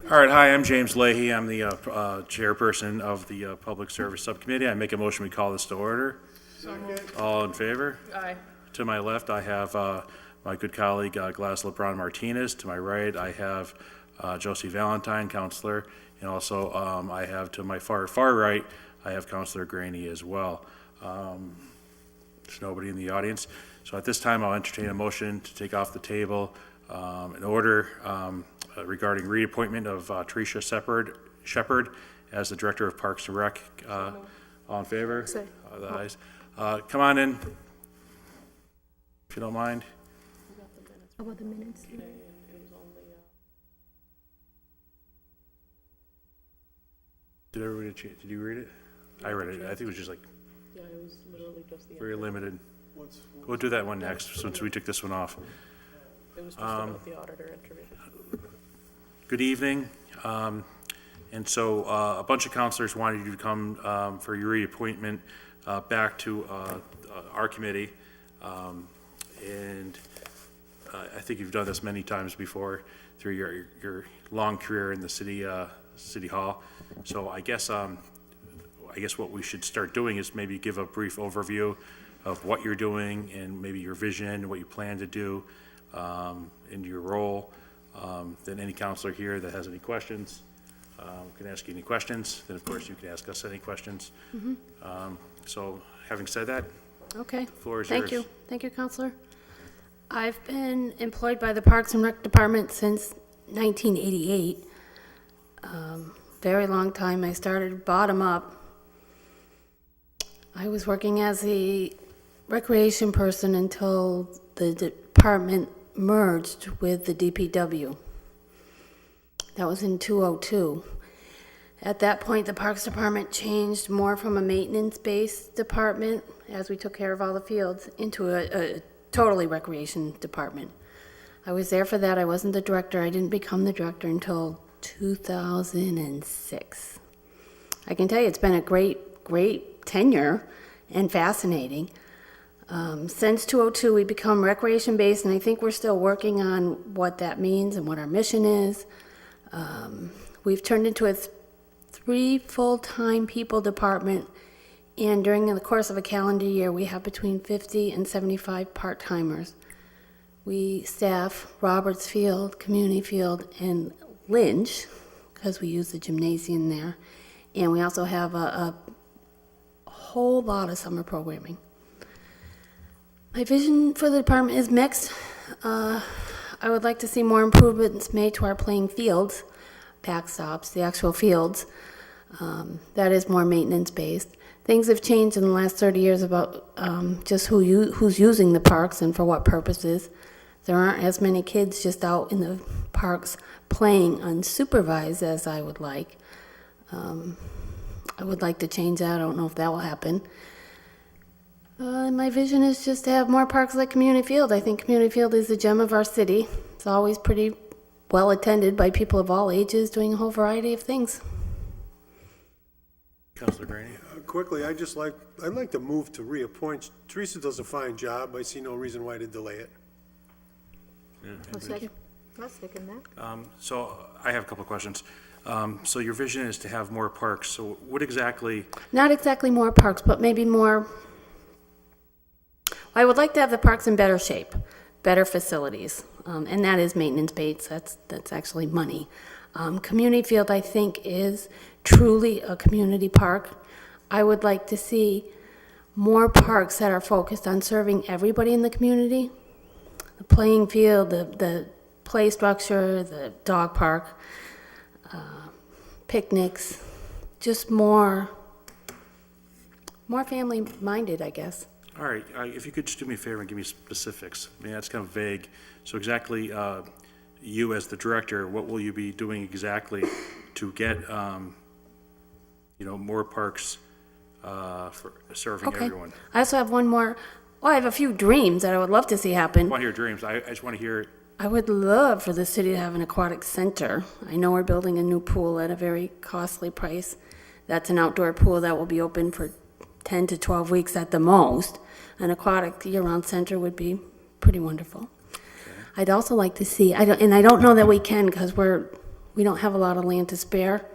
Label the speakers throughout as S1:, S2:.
S1: All right, hi, I'm James Leahy. I'm the chairperson of the Public Service Subcommittee. I make a motion, we call this to order. All in favor?
S2: Aye.
S1: To my left, I have my good colleague Gladys LeBron Martinez. To my right, I have Josie Valentine, counselor, and also I have to my far right, I have Counselor Graney as well. There's nobody in the audience. So at this time, I'll entertain a motion to take off the table an order regarding reappointment of Tricia Shepherd as the Director of Parks and Rec. All in favor?
S2: Say.
S1: The ayes. Come on in, if you don't mind.
S3: How about the minutes?
S1: Did everybody, did you read it? I read it. I think it was just like
S2: Yeah, it was literally just the,
S1: very limited. We'll do that one next, since we took this one off.
S2: it was just about the auditor interview.
S1: Good evening. And so a bunch of counselors wanted you to come for your reappointment back to our committee. And I think you've done this many times before through your long career in the city hall. So I guess what we should start doing is maybe give a brief overview of what you're doing and maybe your vision, what you plan to do in your role. Then any counselor here that has any questions can ask you any questions. Then, of course, you can ask us any questions. So having said that,
S3: Okay.
S1: the floor is
S3: Thank
S1: yours.
S3: you. Thank you, Counselor. I've been employed by the Parks and Rec Department since 1988. Very long time. I started bottom up. I was working as a recreation person until the department merged with the DPW. That was in 2002. At that point, the Parks Department changed more from a maintenance-based department, as we took care of all the fields, into a totally recreation department. I was there for that. I wasn't the director. I didn't become the director until 2006. I can tell you it's been a great tenure and fascinating. Since 2002, we become recreation-based, and I think we're still working on what that means and what our mission is. We've turned into a 3 full-time people department, and during the course of a calendar year, we have between 50 and 75 part-timers. We staff Roberts Field, Community Field, and Lynch, because we use the gymnasium there, and we also have a whole lot of summer programming. My vision for the department is mixed. I would like to see more improvements made to our playing fields, backstops, the actual fields. That is more maintenance-based. Things have changed in the last 30 years about just who's using the parks and for what purposes. There aren't as many kids just out in the parks playing unsupervised as I would like. I would like to change that. I don't know if that will happen. My vision is just to have more parks like Community Field. I think Community Field is the gem of our city. It's always pretty well attended by people of all ages doing a whole variety of things.
S1: Counselor Graney.
S4: Quickly, I'd like to move to reappoint. Teresa does a fine job. I see no reason why to delay it.
S3: I'll second.
S2: I'll second that.
S1: So I have a couple of questions. So your vision is to have more parks. So what exactly?
S3: Not exactly more parks, but maybe more. I would like to have the parks in better shape, better facilities, and that is maintenance-based. That's actually money. Community Field, I think, is truly a community park. I would like to see more parks that are focused on serving everybody in the community. The playing field, the play structure, the dog park, picnics, just more family-minded, I guess.
S1: All right, if you could just do me a favor and give me specifics. I mean, that's kind of vague. So exactly, you as the director, what will you be doing exactly to get, more parks for serving
S3: Okay.
S1: everyone?
S3: I also have one more. Well, I have a few dreams that I would love to see
S1: I
S3: happen.
S1: want to hear dreams. I just want to hear,
S3: I would love for the city to have an aquatic center. I know we're building a new pool at a very costly price. That's an outdoor pool that will be open for 10 to 12 weeks at the most. An aquatic year-round center would be pretty wonderful. I'd also like to see, I don't know that we can because we're We don't have a lot of land to spare.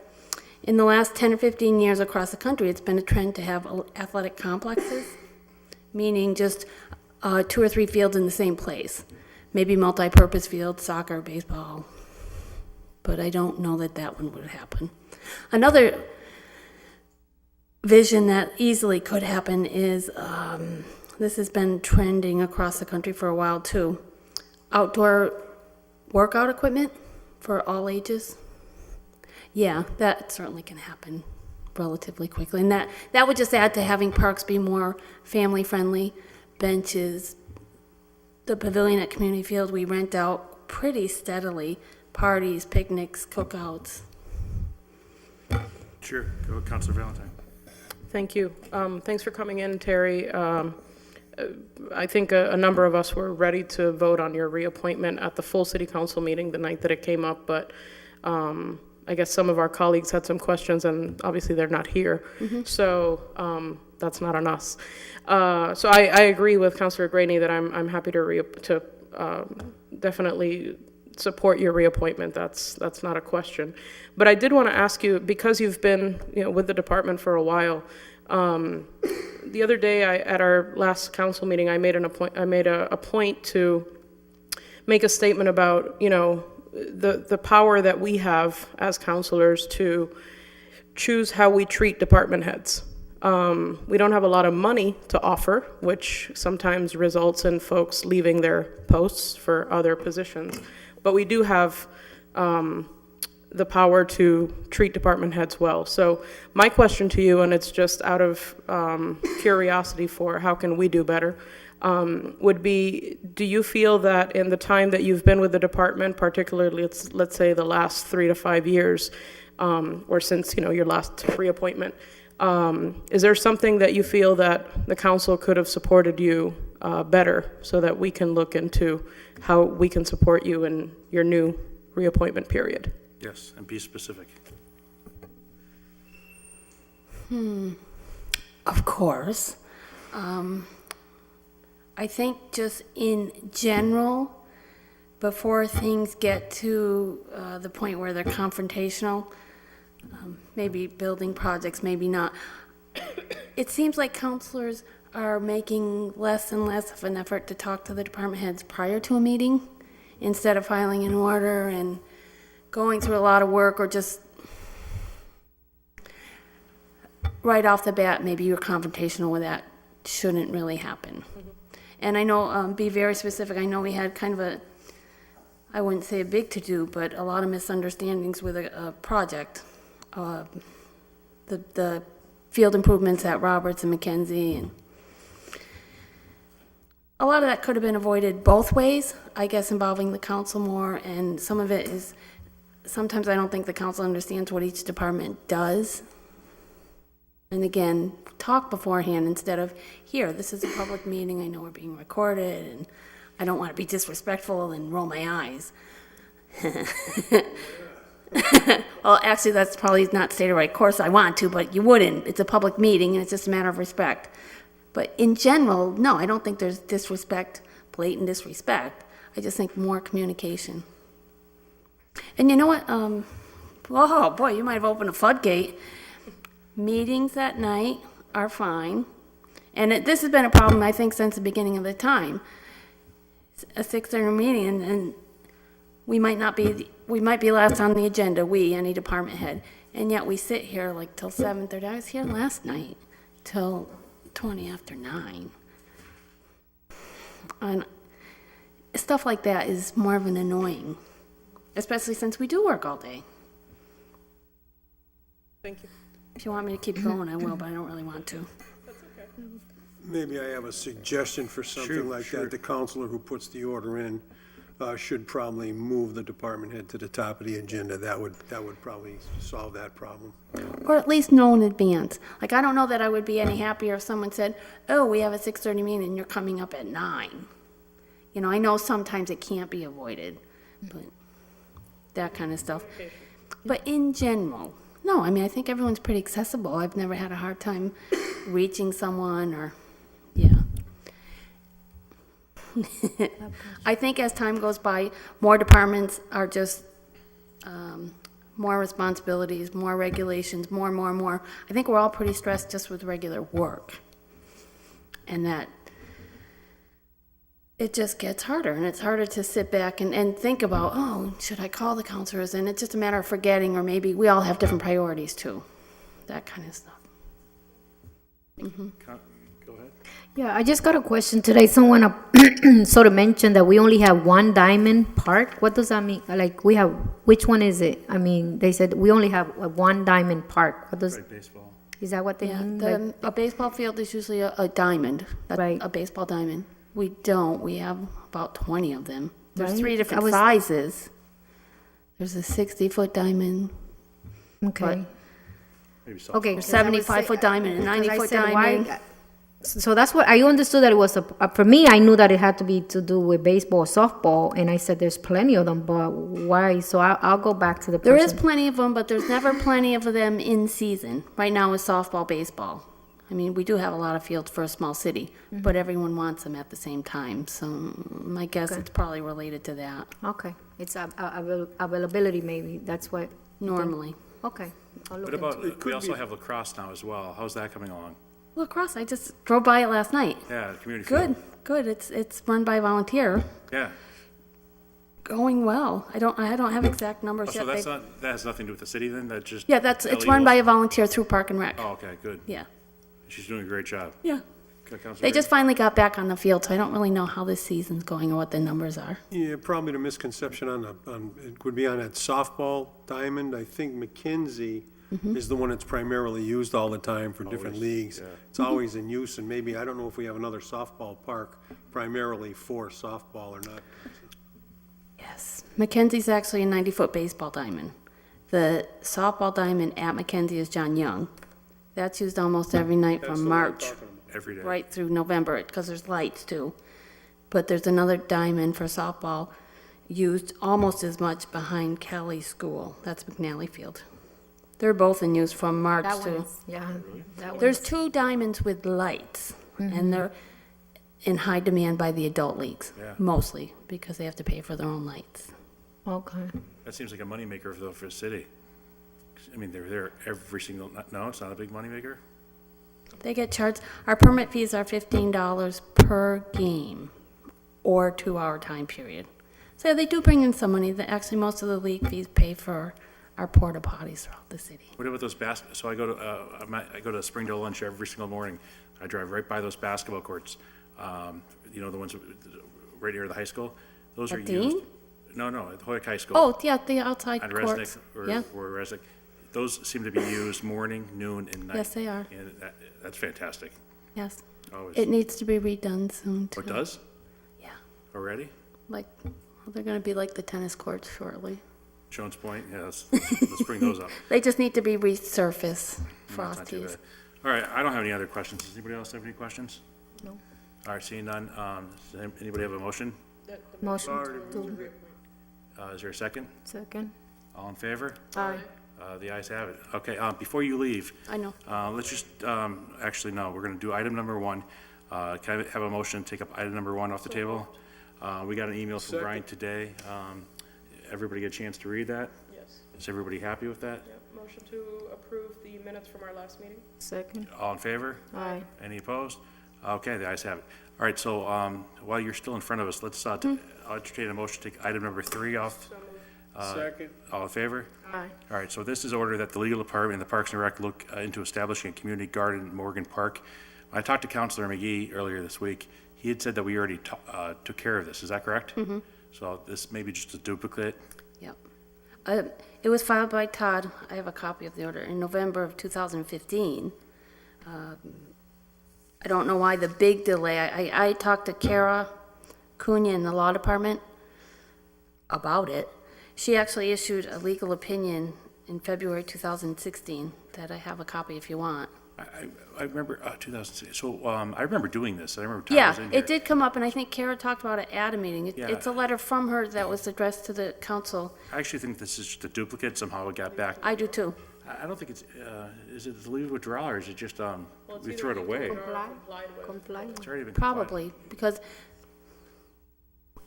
S3: In the last 10 or 15 years across the country, it's been a trend to have athletic complexes, meaning just 2 or 3 fields in the same place. Maybe multi-purpose fields, soccer, baseball. But I don't know that that one would happen. Another vision that easily could happen is, this has been trending across the country for a while too, outdoor workout equipment for all ages. Yeah, that certainly can happen relatively quickly. And that would just add to having parks be more family-friendly, benches. The pavilion at Community Field, we rent out pretty steadily, parties, picnics, cookouts.
S1: Sure, go Councilor Valentine.
S2: Thank you. Thanks for coming in, Terry. I think a number of us were ready to vote on your reappointment at the full city council meeting the night that it came up, but I guess some of our colleagues had some questions, and obviously they're not here. So that's not on us. So I agree with Councilor Graney that I'm happy to definitely support your reappointment. That's not a question. But I did want to ask you, because you've been with the department for a while. The other day, at our last council meeting, I made a point to make a statement about the power that we have as councilors to choose how we treat department heads. We don't have a lot of money to offer, which sometimes results in folks leaving their posts for other positions. But we do have the power to treat department heads well. So my question to you, and it's just out of curiosity for how can we do better, would be, do you feel that in the time that you've been with the department, particularly let's say the last 3 to 5 years, or since your last reappointment, is there something that you feel that the council could have supported you better so that we can look into how we can support you in your new reappointment period?
S1: Yes, and be specific.
S3: Of course. I think just in general, before things get to the point where they're confrontational, maybe building projects, maybe not. It seems like counselors are making less and less of an effort to talk to the department heads prior to a meeting, instead of filing an order and going through a lot of work, or just right off the bat, maybe you're confrontational with that. Shouldn't really happen. And I know, be very specific, I know we had kind of I wouldn't say a big to-do, but a lot of misunderstandings with a project. The field improvements at Roberts and McKenzie, and a lot of that could have been avoided both ways, I guess, involving the council more, and some of it is, sometimes I don't think the council understands what each department does. And again, talk beforehand instead of, here, this is a public meeting, I know we're being recorded, and I don't want to be disrespectful and roll my eyes. Well, actually, that's probably not stated right. Of course, I want to, but you wouldn't. It's a public meeting, and it's just a matter of respect. But in general, no, I don't think there's disrespect, blatant disrespect. I just think more communication. And you know what? Oh, boy, you might have opened a floodgate. Meetings at night are fine. And this has been a problem, I think, since the beginning of the time. A 6:30 meeting, and we might be last on the agenda, any department head, and yet we sit here like till 7:30. I was here last night till 20 after 9. And stuff like that is more of an annoying, especially since we do work all day.
S2: Thank you.
S3: If you want me to keep going, I will, but I don't really want to.
S4: Maybe I have a suggestion for something like that. The counselor who puts the order in should probably move the department head to the top of the agenda. That would probably solve that problem.
S3: Or at least know in advance. Like, I don't know that I would be any happier if someone said, oh, we have a 6:30 meeting and you're coming up at 9. I know sometimes it can't be avoided, but that kind of stuff. But in general, no, I think everyone's pretty accessible. I've never had a hard time reaching someone or, yeah. I think as time goes by, more departments are just more responsibilities, more regulations, more. I think we're all pretty stressed just with regular work. And that it just gets harder, and it's harder to sit back and think about, oh, should I call the counselors? And it's just a matter of forgetting, or maybe we all have different priorities too, that kind of stuff.
S1: Go ahead.
S5: Yeah, I just got a question today. Someone sort of mentioned that we only have one diamond park. What does that mean? Like, we have, which one is it? I mean, they said we only have one diamond park. What does,
S1: Right, baseball.
S5: is that what they
S3: Yeah,
S5: mean? Like,
S3: a baseball field is usually a diamond,
S5: Right.
S3: a baseball diamond. We don't, we have about 20 of them. There's
S5: Right.
S3: 3 different
S5: I was-
S3: sizes. There's a 60-foot diamond,
S5: okay.
S1: Maybe so.
S5: Okay.
S3: a 75-foot diamond, a 90-foot diamond.
S5: So that's what, I understood that it was, for me, I knew that it had to be to do with baseball, softball, and I said there's plenty of them, but why? So I'll go back to the person.
S3: There is plenty of them, but there's never plenty of them in season. Right now is softball, baseball. I mean, we do have a lot of fields for a small city, but everyone wants them at the same time. So my guess it's probably related to that,
S5: Okay, it's availability maybe, that's what,
S3: normally.
S5: okay. I'll look
S1: What
S5: into
S1: about, we also have lacrosse now as well. How's that coming along?
S3: Lacrosse, I just drove by it last night.
S1: Yeah, the community
S3: Good,
S1: field.
S3: good. It's run by a volunteer,
S1: Yeah.
S3: going well. I don't have exact
S1: Oh,
S3: numbers
S1: so
S3: yet.
S1: that's
S3: They-
S1: not, that has nothing to do with the city then? That just?
S3: Yeah, it's
S1: Ellie
S3: run by a
S1: Wilson?
S3: volunteer through Park and Rec.
S1: Oh, okay, good.
S3: Yeah,
S1: She's doing a great job.
S3: yeah.
S1: Good, Counselor
S3: They
S1: Ray.
S3: just finally got back on the field, so I don't really know how this season's going or what the numbers are.
S4: Yeah, probably the misconception it would be on that softball diamond. I think McKenzie is the one that's primarily used all the time for different leagues. It's always in use, and maybe, I don't know if we have another softball park primarily for softball or not.
S3: Yes. Mackenzie's actually a 90-foot baseball diamond. The softball diamond at Mackenzie is John Young. That's used almost every night
S4: That's
S3: from
S4: the one I'm
S3: March
S4: talking about.
S1: Every day.
S3: right through November, because there's lights too. But there's another diamond for softball used almost as much behind Kelly School. That's McNally Field. They're both in use from March
S5: That
S3: to.
S5: one is, yeah, that one.
S3: There's 2 diamonds with lights, and they're in high demand by the adult leagues,
S1: Yeah.
S3: mostly, because they have to pay for their own lights.
S5: Okay.
S1: That seems like a moneymaker for the city. I mean, they're there every single, no, it's not a big moneymaker?
S3: They get charged, our permit fees are $15 per game or 2-hour time period. So they do bring in some money, actually most of the league fees pay for our porta potties throughout the city.
S1: What about those so I go to Springdale lunch every single morning. I drive right by those basketball courts. You know, the ones right near the high school? Those are
S3: At
S1: used.
S3: Dean?
S1: No, at Hoyok High School.
S3: Oh, yeah, the outside
S1: On
S3: courts.
S1: Resnick,
S3: Yeah,
S1: or Resnick. Those seem to be used morning, noon, and night.
S3: Yes, they are.
S1: And that's fantastic.
S3: yes.
S1: Always.
S3: It needs to be redone soon, too.
S1: Oh, it does?
S3: Yeah,
S1: Already?
S3: like, well, they're gonna be like the tennis courts shortly.
S1: Jones Point, yeah, let's bring those up.
S3: They just need to be resurfaced,
S1: That's not too
S3: frosties.
S1: bad. All right, I don't have any other questions. Does anybody else have any questions?
S5: No.
S1: All right, seeing none, does anybody have a motion?
S5: Motion to,
S1: Is there a second?
S5: second.
S1: All in favor?
S3: Aye.
S1: The ayes have it. Okay, before you leave,
S3: I know.
S1: let's just, actually, no, we're gonna do item number 1. Can I have a motion to take up item number 1 off the table? We got an email from Brian today. Everybody get a chance to read that?
S2: Yes.
S1: Is everybody happy with that?
S2: Yep. Motion to approve the minutes from our last meeting.
S5: Second.
S1: All in favor?
S5: Aye.
S1: Any opposed? Okay, the ayes have it. All right, so while you're still in front of us, let's, I'll entertain a motion to take item number 3 off.
S4: Second.
S1: All in favor?
S2: Aye.
S1: All right, so this is order that the legal department and the Parks and Rec look into establishing a community garden in Morgan Park. When I talked to Councilor McGee earlier this week, he had said that we already took care of this. Is that correct? Mm-hmm. So this may be just a duplicate.
S3: Yep. It was filed by Todd, I have a copy of the order, in November of 2015. I don't know why the big delay. I talked to Kara Cunha in the law department about it. She actually issued a legal opinion in February 2016 that I have a copy if you want.
S1: I remember 2006. So I remember doing this. I remember Todd
S3: Yeah,
S1: was in here.
S3: it did come up, and I think Kara talked about it at a meeting.
S1: Yeah.
S3: It's a letter from her that was addressed to the council.
S1: I actually think this is just a duplicate. Somehow it got back.
S3: I do too.
S1: I don't think it's, is it the legal withdrawal or is it just, we threw it away?
S5: Comply.
S1: It's already been complied.
S3: Probably, because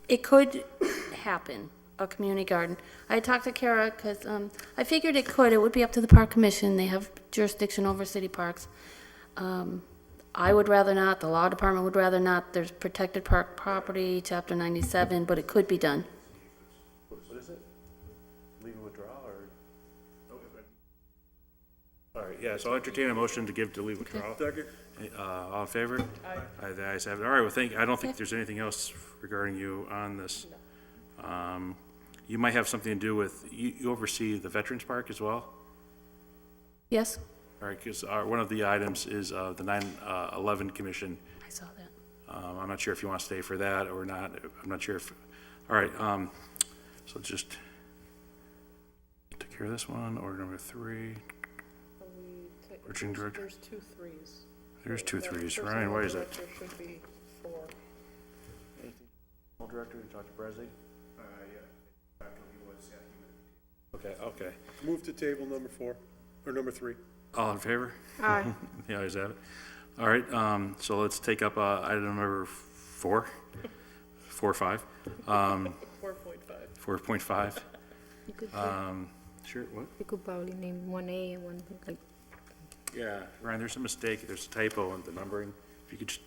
S3: it could happen a community garden. I talked to Kara because I figured it could. It would be up to the park commission. They have jurisdiction over city parks. I would rather not. The law department would rather not. There's protected park property, Chapter 97, but it could be done.
S1: What is it? Leave a withdrawal or? All right, yeah, so I'll entertain a motion to give to leave withdrawal.
S4: Second.
S1: All in favor? Aye. The ayes have it. All right, well, I don't think there's anything else regarding you on this. You might have something to do with, you oversee the Veterans Park as well?
S3: Yes?
S1: All right, because one of the items is the 9/11 Commission.
S3: I saw that.
S1: I'm not sure if you want to stay for that or not. I'm not sure if, all right, so just take care of this one. Order number 3. Orchard Director.
S2: There's 2 threes.
S1: There's 2 threes. Ryan, why is that?
S2: There should be 4.
S1: Director, Dr. Bresley? Okay.
S4: Move to table number 4, or number 3.
S1: All in favor?
S2: Aye.
S1: The ayes have it. All right, so let's take up item number 4, 4.5.
S2: 4.5.
S1: 4.5.
S5: You could,
S1: Sure, what?
S5: you could probably name 1A and 1, like,
S1: Yeah, Ryan, there's a mistake, there's a typo in the numbering. If you could just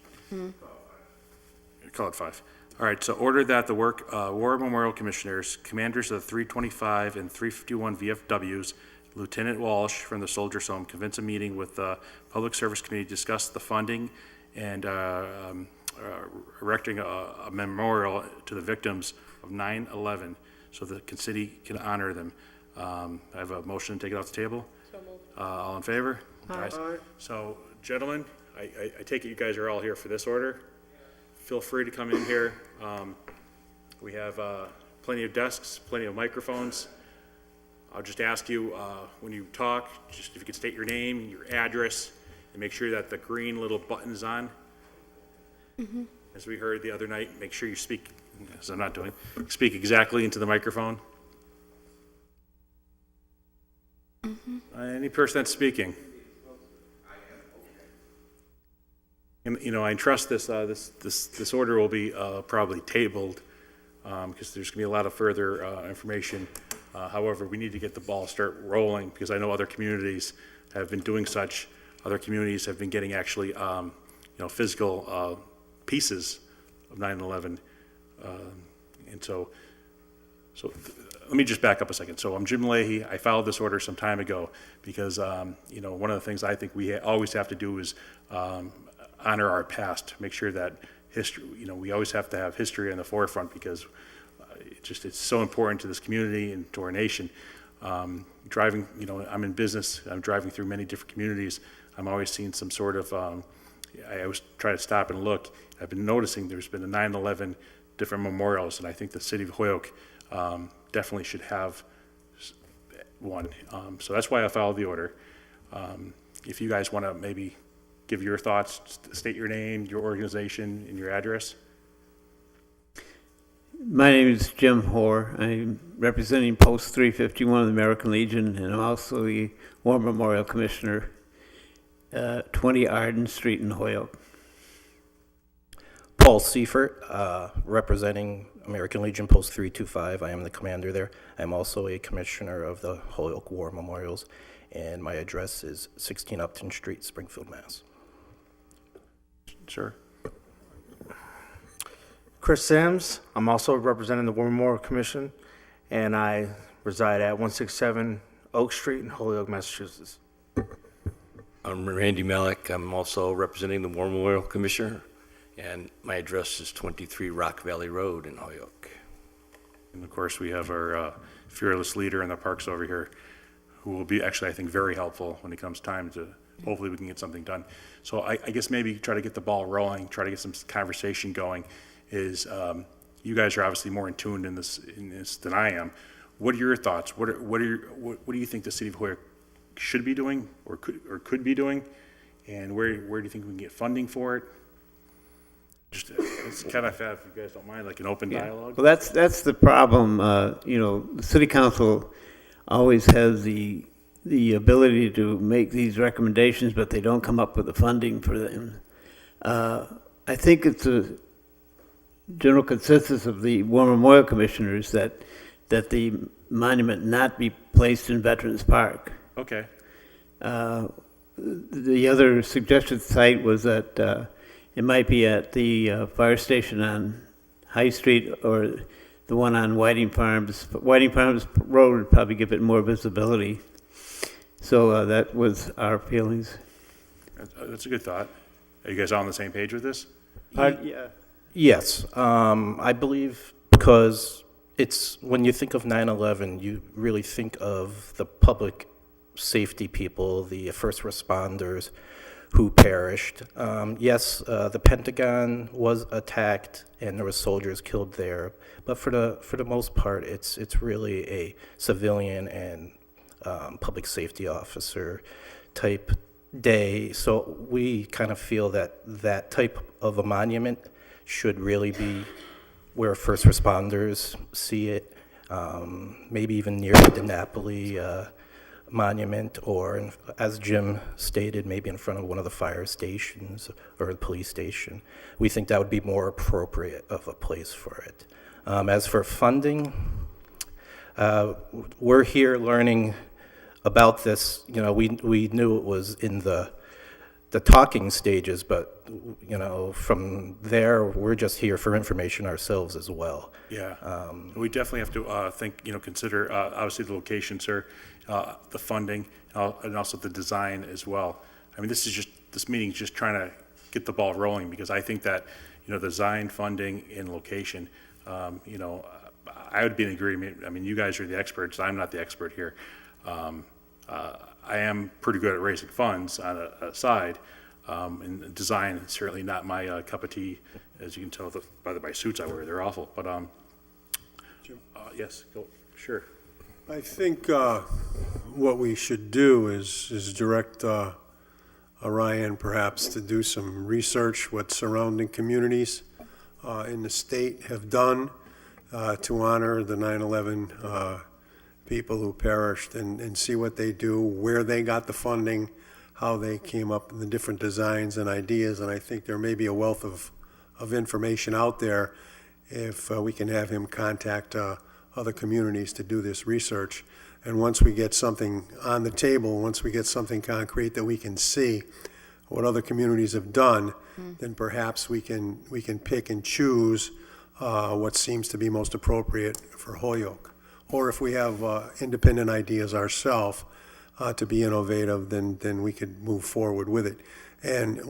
S1: call it 5. All right, so order that the War Memorial Commissioners, commanders of the 325 and 351 VFWs, Lieutenant Walsh from the Soldiers Home, convince a meeting with the Public Service Committee to discuss the funding and erecting a memorial to the victims of 9/11 so the city can honor them. I have a motion to take it off the table.
S2: So moved.
S1: All in favor?
S2: Aye.
S4: Aye.
S1: So, gentlemen, I take it you guys are all here for this order. Feel free to come in here. We have plenty of desks, plenty of microphones. I'll just ask you, when you talk, just if you could state your name, your address, and make sure that the green little button is on. As we heard the other night, make sure you speak, as I'm not doing, speak exactly into the microphone. Any person that's speaking. And, I trust this order will be probably tabled, because there's gonna be a lot of further information. However, we need to get the ball start rolling, because I know other communities have been doing such. Other communities have been getting actually, physical pieces of 9/11. And so let me just back up a second. So I'm Jim Leahy. I filed this order some time ago because, one of the things I think we always have to do is honor our past, make sure that history, we always have to have history in the forefront because it's so important to this community and to our nation. Driving, I'm in business, I'm driving through many different communities. I'm always seeing some sort of, I always try to stop and look. I've been noticing there's been a 9/11 different memorials, and I think the city of Holyoke definitely should have one. So that's why I filed the order. If you guys want to maybe give your thoughts, state your name, your organization, and your address.
S6: My name is Jim Hoare. I'm representing Post 351 of the American Legion, and I'm also the War Memorial Commissioner, 20 Arden Street in Holyoke.
S7: Paul Seifert, representing American Legion Post 325. I am the commander there. I'm also a commissioner of the Holyoke War Memorials, and my address is 16 Upton Street, Springfield, Mass.
S1: Sure.
S8: Chris Sims. I'm also representing the War Memorial Commission, and I reside at 167 Oak Street in Holyoke, Massachusetts.
S9: I'm Randy Malik. I'm also representing the War Memorial Commissioner, and my address is 23 Rock Valley Road in Holyoke.
S1: And of course, we have our fearless leader in the parks over here, who will be actually, I think, very helpful when it comes time to, hopefully we can get something done. So I guess maybe try to get the ball rolling, try to get some conversation going, is you guys are obviously more in tune in this than I am. What are your thoughts? What do you think the city of Holyoke should be doing or could be doing? And where do you think we can get funding for it? Just, it's kind of, if you guys don't mind, like an open dialogue.
S6: Well, that's the problem. The city council always has the ability to make these recommendations, but they don't come up with the funding for them. I think it's a general consensus of the War Memorial Commissioners that that the monument not be placed in Veterans Park.
S1: Okay,
S6: The other suggested site was that it might be at the fire station on High Street or the one on Whiting Farms. But Whiting Farms Road would probably give it more visibility. So that was our feelings.
S1: that's a good thought. Are you guys all on the same page with this?
S6: Yeah.
S7: Yes, I believe because it's, when you think of 9/11, you really think of the public safety people, the first responders who perished. Yes, the Pentagon was attacked and there were soldiers killed there, but for the most part, it's really a civilian and public safety officer type day. So we kind of feel that that type of a monument should really be where first responders see it, maybe even near the Napoli monument, or as Jim stated, maybe in front of one of the fire stations or the police station. We think that would be more appropriate of a place for it. As for funding, we're here learning about this. You know, we knew it was in the talking stages, but you know, from there, we're just here for information ourselves as well.
S1: Yeah, we definitely have to consider obviously the location, sir, the funding, and also the design as well. I mean, this meeting is just trying to get the ball rolling, because I think that, design, funding, and location, I would be in agreement. I mean, you guys are the experts. I'm not the expert here. I am pretty good at raising funds on a side. And design is certainly not my cup of tea, as you can tell by my suits I wear. They're awful. But yes, go, sure.
S4: I think what we should do is direct Orion perhaps to do some research what surrounding communities in the state have done to honor the 9/11 people who perished, and see what they do, where they got the funding, how they came up with the different designs and ideas. And I think there may be a wealth of information out there if we can have him contact other communities to do this research. And once we get something on the table, once we get something concrete that we can see what other communities have done, then perhaps we can pick and choose what seems to be most appropriate for Holyoke. Or if we have independent ideas ourselves to be innovative, then we could move forward with it. And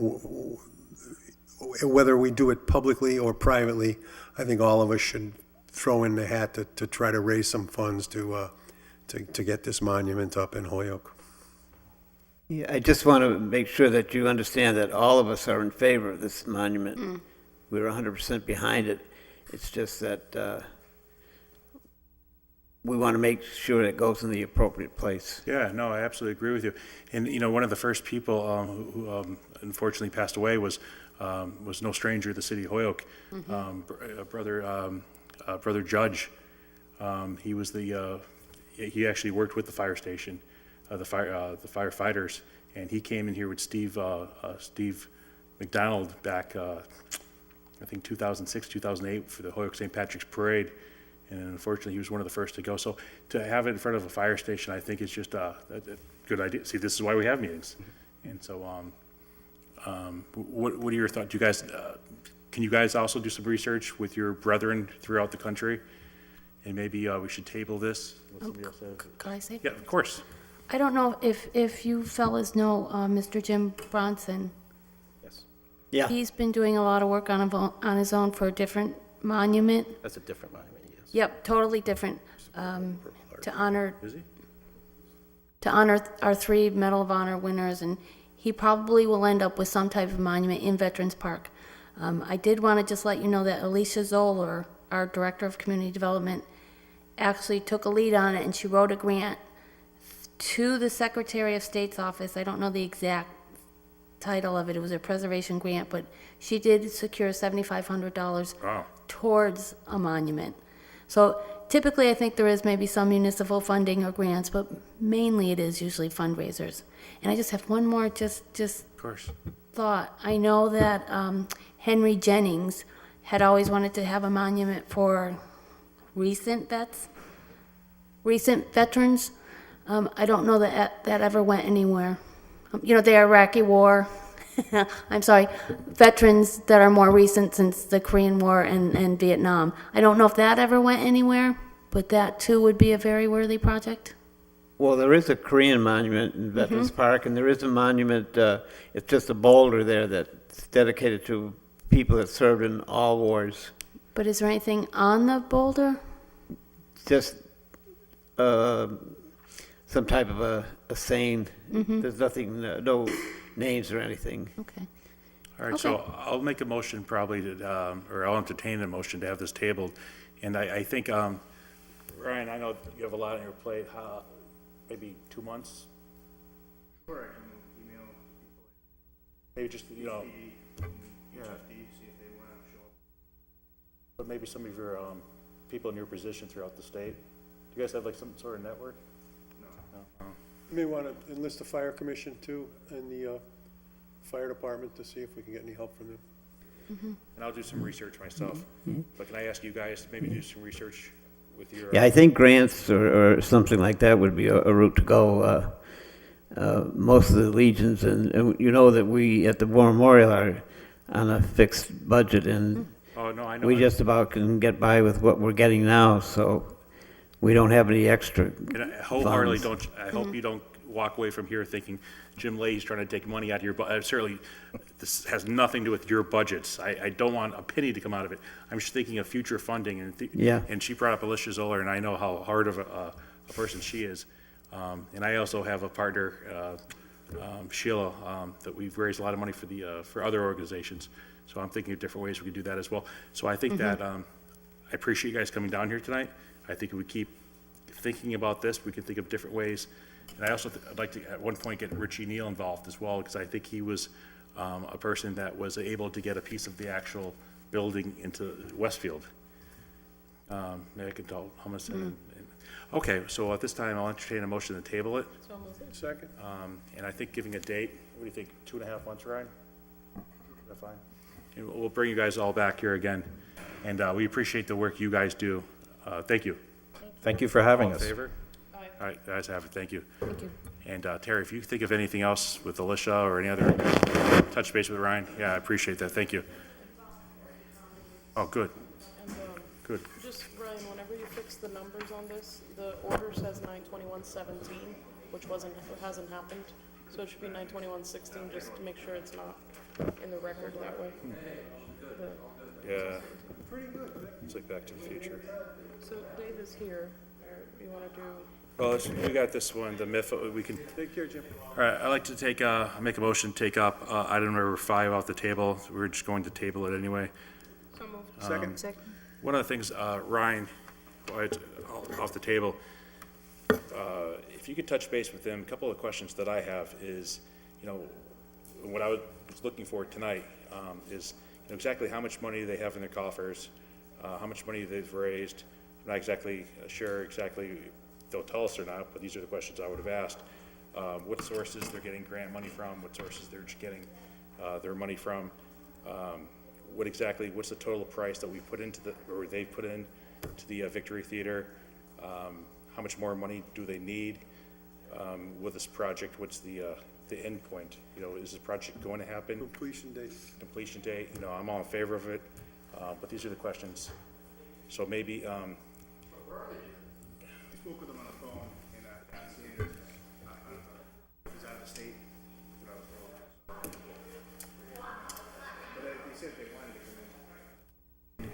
S4: whether we do it publicly or privately, I think all of us should throw in the hat to try to raise some funds to get this monument up in Holyoke.
S6: Yeah, I just want to make sure that you understand that all of us are in favor of this monument. We're 100% behind it. It's just that we want to make sure it goes in the appropriate place.
S1: Yeah, no, I absolutely agree with you. And one of the first people who unfortunately passed away was no stranger to the city of Holyoke. Brother Judge. He was he actually worked with the fire station, the firefighters, and he came in here with Steve McDonald back, I think 2006, 2008 for the Holyoke St. Patrick's Parade. And unfortunately, he was one of the first to go. So to have it in front of a fire station, I think is just a good idea. See, this is why we have meetings. And so, what are your thoughts? Do you guys, can you guys also do some research with your brethren throughout the country? And maybe we should table this.
S3: Could I say?
S1: Yeah, of course.
S3: I don't know if you fellas know Mr. Jim Bronson.
S7: Yes,
S6: Yeah.
S3: He's been doing a lot of work on his own for a different monument.
S7: that's a different monument, yes.
S3: Yep, totally different. To honor our 3 Medal of Honor winners, and he probably will end up with some type of monument in Veterans Park. I did want to just let you know that Alicia Zoller, our Director of Community Development, actually took a lead on it, and she wrote a grant to the Secretary of State's office. I don't know the exact title of it. It was a preservation grant, but she did secure $7,500
S1: Wow.
S3: towards a monument. So typically, I think there is maybe some municipal funding or grants, but mainly it is usually fundraisers. And I just have one more just
S1: Of course.
S3: thought. I know that Henry Jennings had always wanted to have a monument for recent vets. recent veterans. I don't know that that ever went anywhere. You know, the Iraqi War, I'm sorry, veterans that are more recent since the Korean War and Vietnam. I don't know if that ever went anywhere, but that too would be a very worthy project.
S6: Well, there is a Korean monument in Veterans Park, and there is a monument, it's just a boulder there that's dedicated to people that served in all wars.
S3: But is there anything on the boulder?
S6: Just some type of a saying. There's nothing, no names or anything.
S3: Okay.
S1: All right, so I'll make a motion probably to, or I'll entertain a motion to have this tabled. And I think, Ryan, I know you have a lot on your plate, maybe 2 months? Sure, I can email people. Maybe just, you know. Yeah. See if they want to show up. But maybe some of your people in your position throughout the state. Do you guys have like some sort of network? No.
S4: You may want to enlist the fire commission too, and the fire department to see if we can get any help from them.
S1: And I'll do some research myself. But can I ask you guys to maybe do some research with your?
S6: Yeah, I think grants or something like that would be a route to go. Most of the legions, and you know that we at the War Memorial are on a fixed budget, and
S1: Oh, no, I know.
S6: we just about can get by with what we're getting now, so we don't have any extra
S1: And I wholeheartedly
S6: funds.
S1: I hope you don't walk away from here thinking Jim Leahy's trying to take money out of your, certainly, this has nothing to do with your budgets. I don't want a penny to come out of it. I'm just thinking of future funding, and
S6: Yeah.
S1: and she brought up Alicia Zoller, and I know how hard of a person she is. And I also have a partner, Sheila, that we've raised a lot of money for other organizations. So I'm thinking of different ways we could do that as well. So I think that, I appreciate you guys coming down here tonight. I think if we keep thinking about this, we can think of different ways. And I also, I'd like to, at one point, get Richie Neal involved as well, because I think he was a person that was able to get a piece of the actual building into Westfield. Maybe I can tell how much. Okay, so at this time, I'll entertain a motion to table it.
S4: Second?
S1: And I think giving a date, what do you think, 2.5 months, Ryan? Is that fine? And we'll bring you guys all back here again. And we appreciate the work you guys do. Thank you.
S7: Thank you for having
S1: All in
S7: us.
S1: favor? Aye. All right, guys have it, thank you.
S3: Thank you.
S1: And Terry, if you think of anything else with Alicia or any other, touch base with Ryan. Yeah, I appreciate that, thank you. Oh, good, good.
S2: Just, Ryan, whenever you fix the numbers on this, the order says 9/21/17, which hasn't happened. So it should be 9/21/16, just to make sure it's not in the record that way.
S1: Yeah. Pretty good. It's like Back to the Future.
S2: So Dave is here. You want to do?
S1: Well, we got this one, the MIF, we can,
S4: Take care, Jim.
S1: all right, I'd like to make a motion to take up item number 5 off the table. We're just going to table it anyway.
S2: So moved.
S4: Second?
S1: One of the things, Ryan, while it's off the table, if you could touch base with them, a couple of questions that I have is, you know, what I was looking for tonight is, you know, exactly how much money they have in their coffers, how much money they've raised. I'm not exactly sure exactly if they'll tell us or not, but these are the questions I would have asked. What sources they're getting grant money from, what sources they're just getting their money from, what's the total price that we put into or they put in to the Victory Theater? How much more money do they need with this project? What's the end point? You know, is this project going to happen?
S4: Completion date.
S1: Completion date, you know, I'm all in favor of it, but these are the questions. So maybe,
S10: I spoke with them on the phone, and honestly, he's out of the state. But they said they wanted to come in.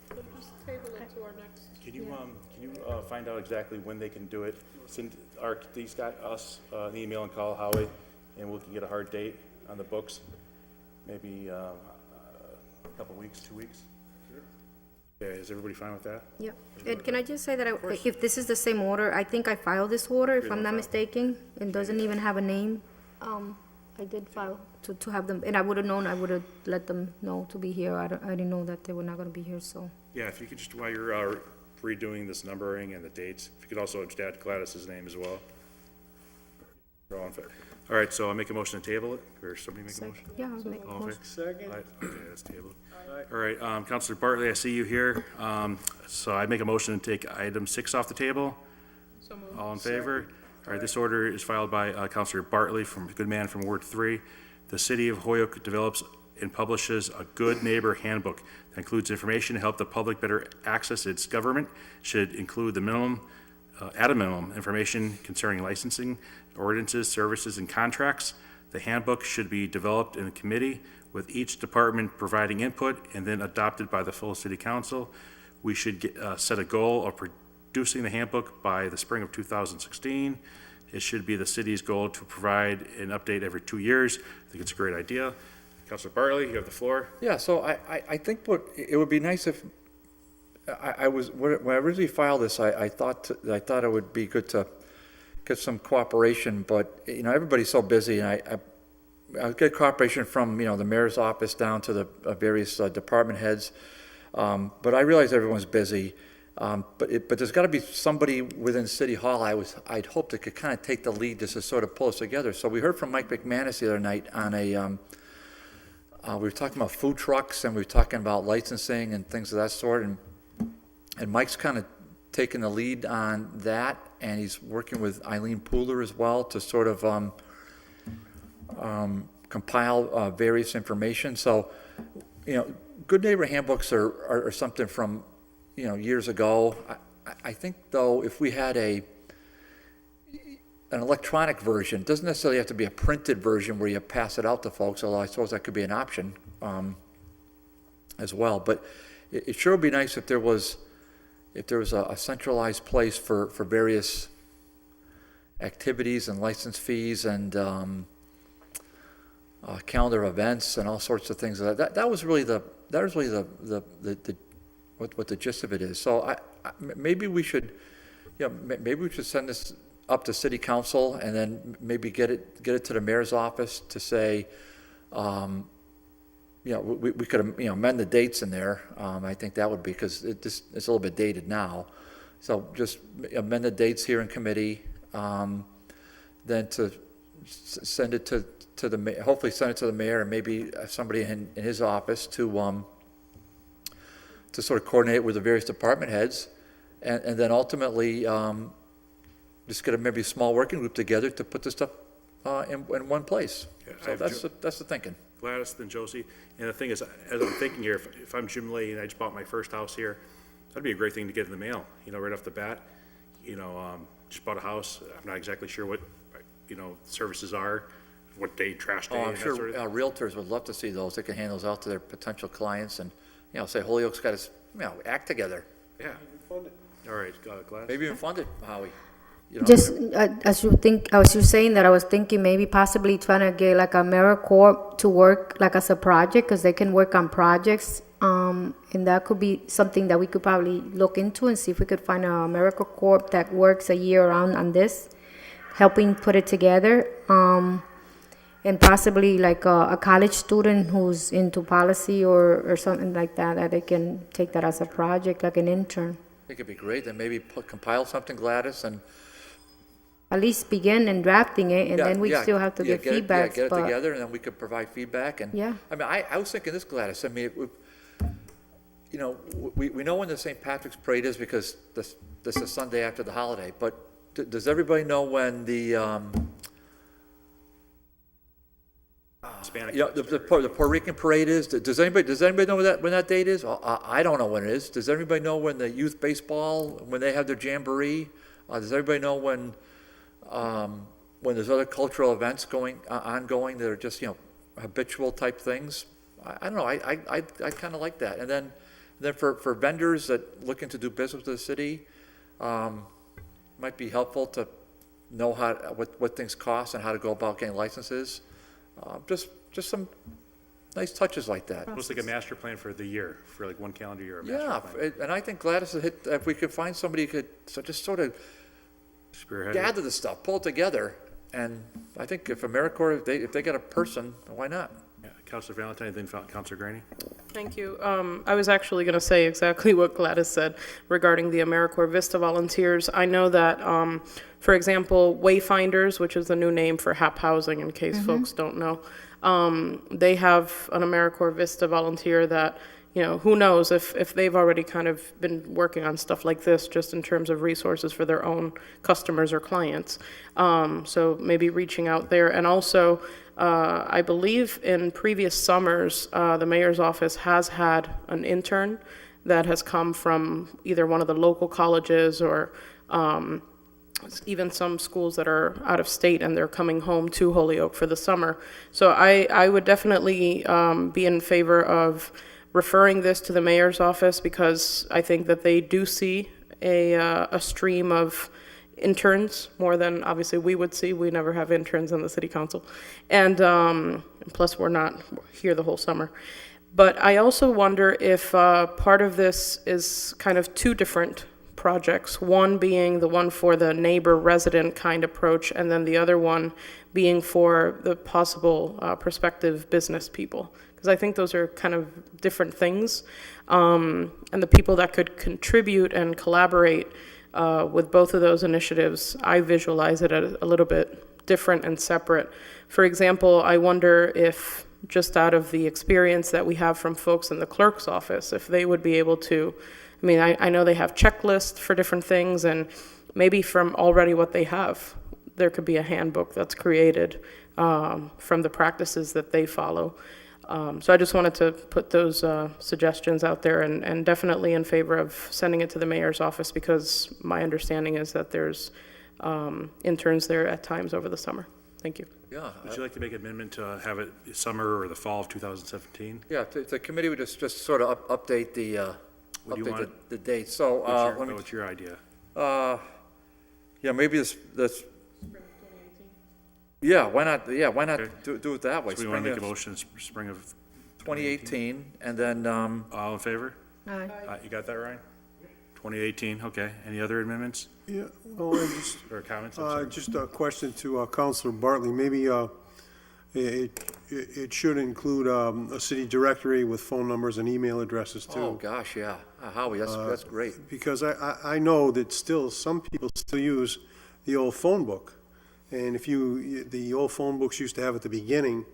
S2: So just table it to our next.
S1: can you find out exactly when they can do it? Send these guys, us, an email and call Howie, and we can get a hard date on the books, maybe a couple weeks, 2 weeks? Yeah, is everybody fine with that?
S5: Yep. And can I just say that if this is the same order, I think I filed this order, if I'm not mistaken, and doesn't even have a name. I did file to have them, and I would have known, I would have let them know to be here. I didn't know that they were not gonna be here, so.
S1: Yeah, if you could just, while you're redoing this numbering and the dates, if you could also just add Gladys's name as well. All in favor? All right, so I'll make a motion to table it, or somebody make a motion?
S5: Yeah, I'll make a
S1: All in
S5: motion.
S1: favor?
S4: Second?
S1: Aye. Okay, that's tabled. All right, Counselor Bartley, I see you here. So I make a motion to take item 6 off the table. All in favor? All right, this order is filed by Counselor Bartley from Goodman from Ward 3. The City of Holyoke develops and publishes a Good Neighbor Handbook that includes information to help the public better access its government. Should include the minimum, at a minimum, information concerning licensing, ordinances, services, and contracts. The handbook should be developed in a committee with each department providing input and then adopted by the full city council. We should set a goal of producing the handbook by the spring of 2016. It should be the city's goal to provide an update every 2 years. I think it's a great idea. Councilor Bartley, you have the floor.
S11: Yeah, so I think it would be nice if, when I originally filed this, I thought it would be good to get some cooperation, but, everybody's so busy, and I get cooperation from, the mayor's office down to the various department heads, but I realize everyone's busy. But there's got to be somebody within City Hall, I'd hoped that could kind of take the lead just to sort of pull us together. So we heard from Mike McManus the other night on we were talking about food trucks, and we were talking about licensing and things of that sort, and Mike's kind of taking the lead on that, and he's working with Eileen Pooler as well to sort of compile various information. So, Good Neighbor handbooks are something from, years ago. I think, though, if we had an electronic version, it doesn't necessarily have to be a printed version where you pass it out to folks, although I suppose that could be an option as well. But it sure would be nice if there was a centralized place for various activities and license fees and calendar events and all sorts of things. That was really what the gist of it is. So maybe we should, maybe we should send this up to City Council and then maybe get it to the mayor's office to say, we could amend the dates in there. I think that would be, because it's a little bit dated now. So just amend the dates here in committee, then to send it to the mayor, hopefully send it to the mayor and maybe somebody in his office to sort of coordinate with the various department heads, and then ultimately just get maybe a small working group together to put this stuff in one place.
S1: Yeah,
S11: so that's the thinking.
S1: Gladys, then Josie. And the thing is, as I'm thinking here, if I'm Jim Lee and I just bought my first house here, that'd be a great thing to get in the mail, right off the bat. Just bought a house. I'm not exactly sure what, services are, what day, trash day,
S11: I'm
S1: and that
S11: sure
S1: sort of
S11: realtors would love to see those. They can hand those out to their potential clients and, say Holyoke's got to, act together.
S1: Yeah. All right, Gladys.
S11: Maybe even fund it, Howie.
S5: Just as you're saying that, I was thinking maybe possibly trying to get like AmeriCorps to work like as a project, because they can work on projects, and that could be something that we could probably look into and see if we could find a AmeriCorps that works a year round on this, helping put it together, and possibly like a college student who's into policy or something like that they can take that as a project, like an intern.
S11: I think it'd be great. Then maybe compile something, Gladys, and
S5: At least begin in drafting it, and then we still have to get feedback.
S11: Get it together, and then we could provide feedback. And
S5: Yeah.
S11: I mean, I was thinking this, Gladys. I mean, we know when the St. Patrick's Parade is because this is Sunday after the holiday. But does everybody know when the
S1: Hispanic.
S11: the Puerto Rican Parade is? Does anybody know when that date is? I don't know when it is. Does everybody know when the youth baseball, when they have their jamboree? Does everybody know when there's other cultural events ongoing that are just, habitual type things? I don't know. I kind of like that. And then for vendors that looking to do business with the city, might be helpful to know what things cost and how to go about getting licenses. Just some nice touches like that.
S1: Almost like a master plan for the year, for like one calendar year. A master
S11: Yeah,
S1: plan.
S11: and I think Gladys would hit, if we could find somebody who could just sort of
S1: Spearhead.
S11: gather the stuff, pull it together, and I think if AmeriCorps, if they get a person, why not?
S1: Yeah, Councilor Valentine, then Councilor Graney.
S2: Thank you. I was actually going to say exactly what Gladys said regarding the AmeriCorps Vista volunteers. I know that, for example, Wayfinders, which is the new name for HAP Housing, in case folks don't know, they have an AmeriCorps Vista volunteer that, you know, who knows if they've already kind of been working on stuff like this, just in terms of resources for their own customers or clients. So maybe reaching out there. And also, I believe in previous summers, the mayor's office has had an intern that has come from either one of the local colleges or even some schools that are out of state, and they're coming home to Holyoke for the summer. So I would definitely be in favor of referring this to the mayor's office, because I think that they do see a stream of interns, more than obviously we would see. We never have interns in the city council. And plus, we're not here the whole summer. But I also wonder if part of this is kind of two different projects, one being the one for the neighbor resident kind approach, and then the other one being for the possible prospective business people. Because I think those are kind of different things. And the people that could contribute and collaborate with both of those initiatives, I visualize it a little bit different and separate. For example, I wonder if, just out of the experience that we have from folks in the clerk's office, if they would be able to, I mean, I know they have checklists for different things, and maybe from already what they have, there could be a handbook that's created from the practices that they follow. So I just wanted to put those suggestions out there, and definitely in favor of sending it to the mayor's office, because my understanding is that there's interns there at times over the summer. Thank you.
S11: Yeah.
S1: Would you like to make an amendment to have it summer or the fall of 2017?
S11: Yeah, the committee would just sort of update the,
S1: What do you want?
S11: the date. So, let me,
S1: What's your idea?
S11: yeah, maybe this, yeah, why not, do it that way.
S1: So we want to
S11: Spring
S1: make a
S11: of
S1: motion, spring of,
S11: 2018, and then,
S1: all in favor?
S5: Aye.
S1: You got that, Ryan? 2018, okay. Any other amendments
S4: Yeah, well, I just,
S1: or comments? I'm sorry.
S4: just a question to Counselor Bartley. Maybe it should include a city directory with phone numbers and email addresses too.
S11: oh, gosh, yeah. Howie, that's great.
S4: Because I know that still, some people still use the old phone book. And if the old phone books used to have at the beginning,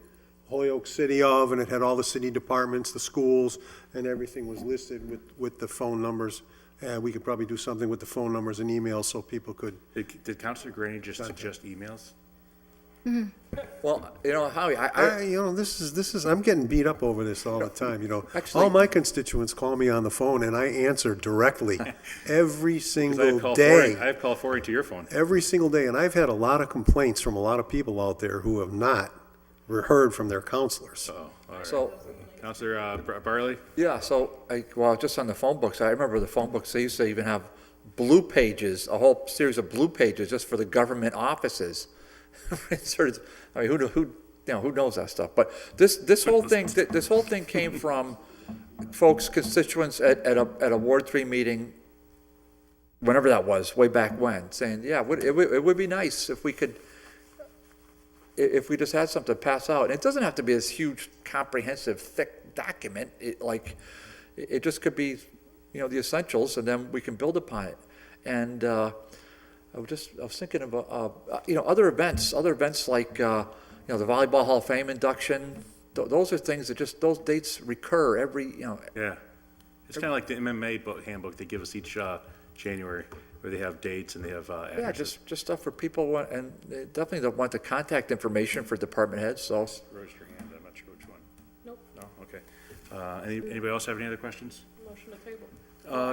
S4: Holyoke City of, and it had all the city departments, the schools, and everything was listed with the phone numbers. We could probably do something with the phone numbers and emails so people could.
S1: Did Councilor Graney just suggest emails?
S11: Well, Howie,
S4: This is, I'm getting beat up over this all the time,
S11: Actually-
S4: All my constituents call me on the phone and I answer directly every
S1: 'Cause
S4: single day.
S1: I have called forwarding to your phone.
S4: Every single day, and I've had a lot of complaints from a lot of people out there who have not heard from their counselors.
S1: Oh, all right.
S11: so,
S1: Councilor Barley?
S11: yeah, so, just on the phone books, I remember the phone books, they used to even have blue pages, a whole series of blue pages just for the government offices. I mean, who knows that stuff? But this whole thing came from folks, constituents at a Ward 3 meeting, whenever that was, way back when, saying, yeah, it would be nice if we could, if we just had something to pass out. And it doesn't have to be this huge, comprehensive, thick document. It just could be, the essentials, and then we can build upon it. And I was thinking about, other events like, the Volleyball Hall of Fame induction. Those are things that those dates recur every,
S1: Yeah. It's kind of like the MMA handbook they give us each January, where they have dates and they have
S11: yeah,
S1: addresses.
S11: just stuff for people, and they definitely want the contact information for department heads, so.
S1: Raise your hand, I'm not sure which one. Nope. No, okay. Anybody else have any other questions?
S2: Motion to table.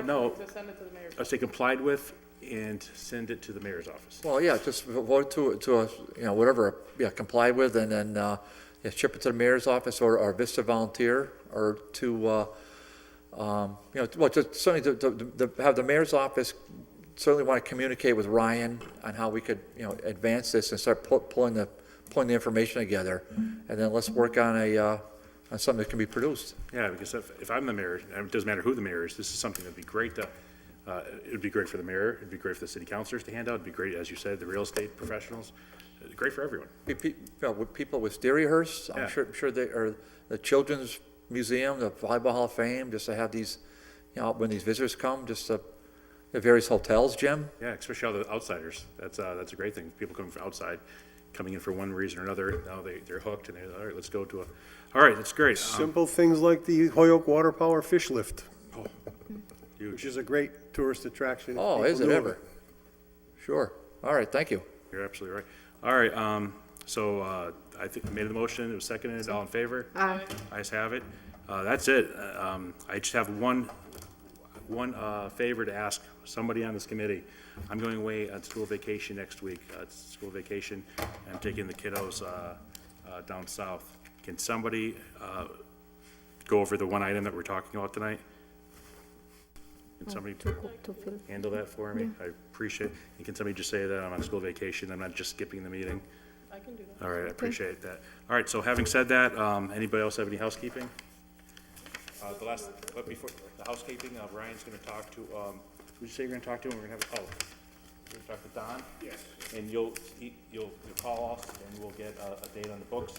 S1: No,
S2: To send it to the mayor's.
S1: I say complied with and send it to the mayor's office.
S11: Well, yeah, just vote to whatever, comply with, and then, ship it to the mayor's office or Vista Volunteer, or to, just certainly to have the mayor's office certainly want to communicate with Ryan on how we could, advance this and start pulling the information together, and then let's work on on something that can be produced.
S1: Yeah, because if I'm the mayor, and it doesn't matter who the mayor is, this is something that'd be great to, it would be great for the mayor, it'd be great for the city councilors to hand out, it'd be great, as you said, the real estate professionals, great for everyone.
S11: With people with Sterryhurst,
S1: Yeah.
S11: I'm sure they, or the Children's Museum, the Volleyball Hall of Fame, just to have these, when these visitors come, just to, the various hotels, Jim.
S1: Yeah, especially all the outsiders, that's a great thing, people coming from outside, coming in for one reason or another, now they're hooked, and they're, all right, let's go to a, all right, that's great.
S4: Simple things like the Hoyoke Water Power Fish Lift, which
S1: Huge.
S4: is a great tourist attraction.
S11: Oh,
S4: People
S11: is it
S4: do
S11: ever? Sure. All right, thank you.
S1: You're absolutely right. All right, so, I think I made the motion, it was seconded, all in favor?
S5: Aye.
S1: Ayes have it. That's it. I just have one favor to ask somebody on this committee. I'm going away on school vacation next week. It's school vacation. I'm taking the kiddos down south. Can somebody go over the one item that we're talking about tonight? Can somebody
S5: To fill.
S1: handle that for me? I appreciate, and can somebody just say that I'm on school vacation, I'm not just skipping the meeting?
S2: I can do that.
S1: All right, I appreciate that. All right, so having said that, anybody else have any housekeeping? But before, the housekeeping, Ryan's gonna talk to, who'd you say you're gonna talk to? And we're gonna have, you're gonna talk to Don?
S10: Yes.
S1: And you'll call us, and we'll get a date on the books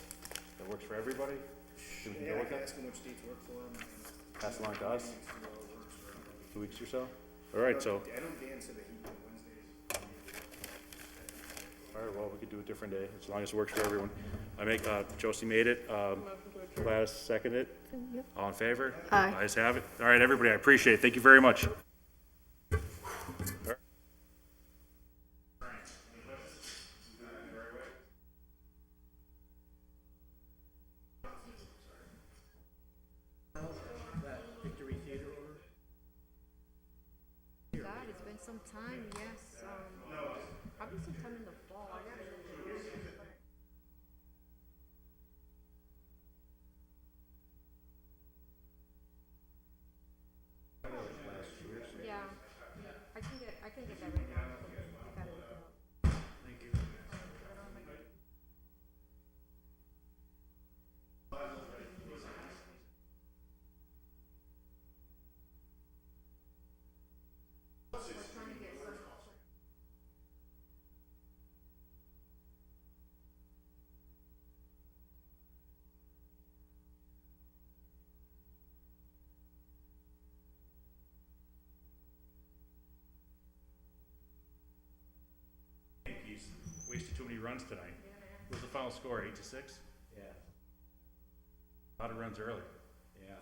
S1: that works for everybody? So we can go
S10: Yeah, I
S1: with
S10: can
S1: that?
S10: ask him which dates work for him.
S1: Pass along to us? 2 weeks or so? All right, so,
S10: I know Dan said that he did Wednesdays.
S1: all right, well, we could do a different day, as long as it works for everyone. I make, Josie made it, Gladys seconded it. All in favor?
S5: Aye.
S1: Ayes have it. All right, everybody, I appreciate it. Thank you very much.
S5: God, it's been some time, yes, probably sometime in the fall. Yeah, I can get that right now. I gotta look it up.
S1: Yankees wasted too many runs tonight. What was the final score, 8-6?
S9: Yeah,
S1: A lot of runs early.
S9: yeah.